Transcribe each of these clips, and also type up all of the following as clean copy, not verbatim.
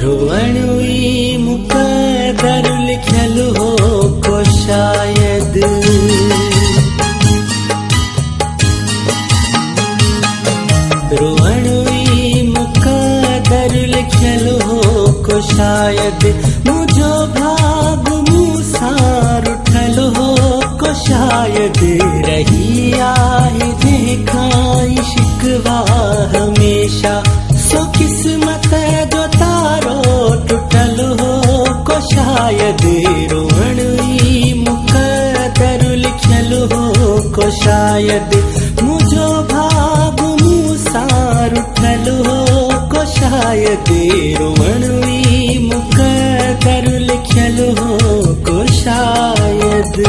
रोवणुई मुकदर लिखल हो को शायद रोवणुई मुकदर लिखल हो को शायद मुझो भाग मुसार उठल हो को शायद रही आहे देखाई शिकवा हमेशा सो किस्मत जो तारो टूटल हो को शायद रोवणुई मुकदर लिखल हो को शायद मुझो भाग मुसार उठल हो को शायद रोवणुई मुकदर लिखल हो को शायद।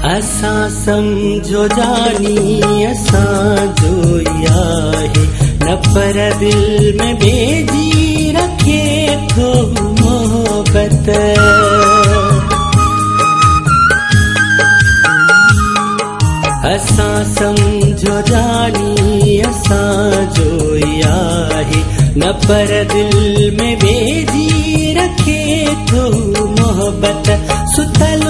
असां समझो जानी असां जो आहे न पर दिल में बेजी रखे थो मोहब्बत असां समझो जानी असां जो आहे न पर दिल में बेजी रखे थो मोहब्बत सुतल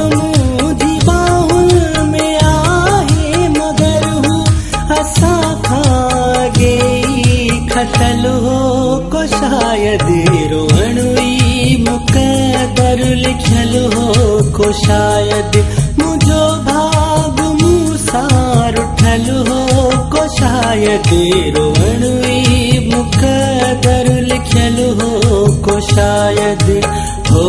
खतल हो को शायद रोवणुई मुकदर लिखल हो को शायद मुझो भाग मुसार उठल हो को शायद रोवणुई मुकदर लिखल हो को शायद हो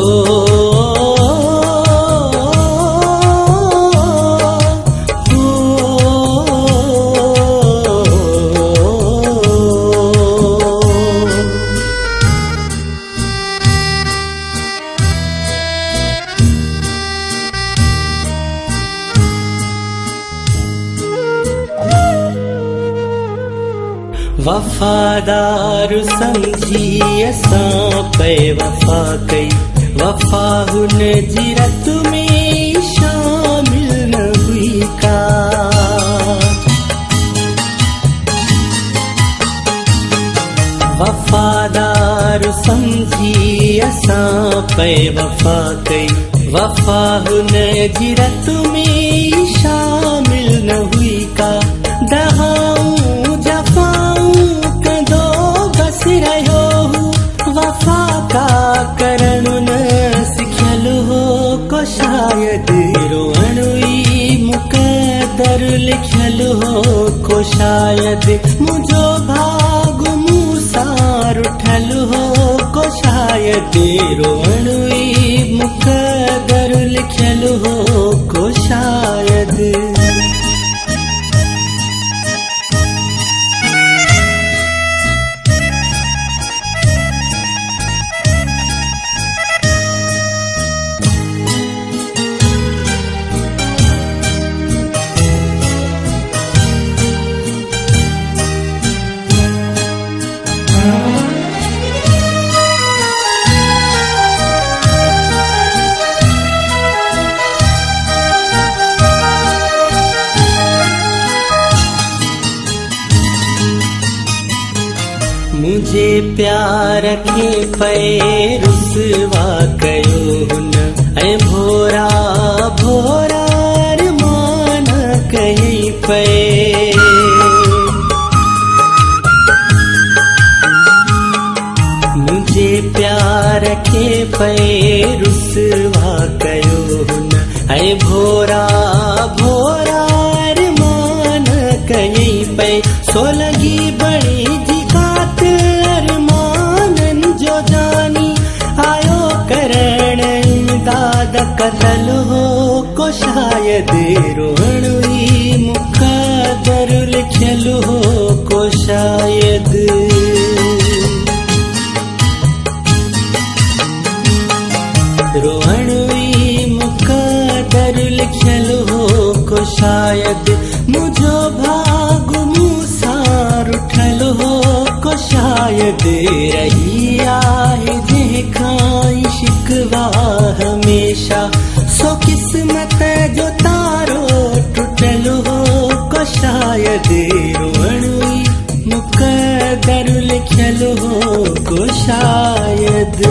वफादार समझी असां पे वफा कई वफा हुन जी रत में शामिल न हुई का वफादार समझी असां पे वफा कई वफा हुन जी रत में शामिल न हुई का दहाऊं रहो वफा का करण न सिखल हो को शायद रोवणुई मुकदर लिखल हो को शायद मुझो भाग मुसार उठल हो को शायद रोवणुई मुकदर लिखल हो को शायद। मुझे प्यार के पे रुसवा कयो न ऐ भोरा भोरा अरमान कहीं पे मुझे प्यार के पे रुसवा कयो न ऐ भोरा भोरा अरमान कहीं पे सो लगी बड़ी कतल हो को शायद रोवणुई मुकदर मुक़द्दर लिखियल हो को शायद रोअण ई मुक़द्दर लिखियल हो को शायद मुझो भाग मूंसां रुठल हो को शायद रही आहे जंहिंखां शिकवा हमेशा सो किस्मत जो तारो टुटल हो को शायद रोअण ई मुक़द्दर लिखियल हो को शायद